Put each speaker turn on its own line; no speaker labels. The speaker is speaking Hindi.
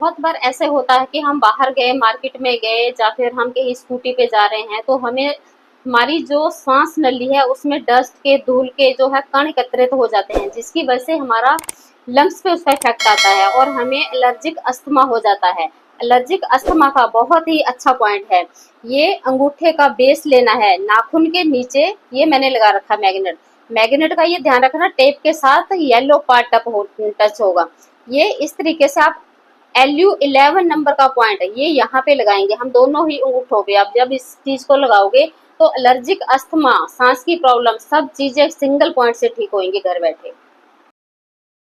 बहुत बार ऐसे होता है कि हम बाहर गए, मार्केट में गए या फिर हम कहीं स्कूटी पे जा रहे हैं, तो हमें हमारी जो सांस नली है उसमें डस्ट के, धूल के जो है कण एकत्रित हो जाते हैं, जिसकी वजह से हमारा लंग्स पे उसका इफेक्ट आता है और हमें एलर्जिक अस्थमा हो जाता है। एलर्जिक अस्थमा का बहुत ही अच्छा पॉइंट है, ये अंगूठे का बेस लेना है, नाखून के नीचे ये मैंने लगा रखा मैग्नेट। मैग्नेट का ये ध्यान रखना टेप के साथ येलो पार्ट टच होगा। ये इस तरीके से आप LU11 नंबर का पॉइंट है, ये यहाँ पे लगाएंगे हम दोनों ही अंगूठों पे। आप जब इस चीज को लगाओगे तो एलर्जिक अस्थमा, सांस की प्रॉब्लम, सब चीजें सिंगल पॉइंट से ठीक होंगी घर बैठे।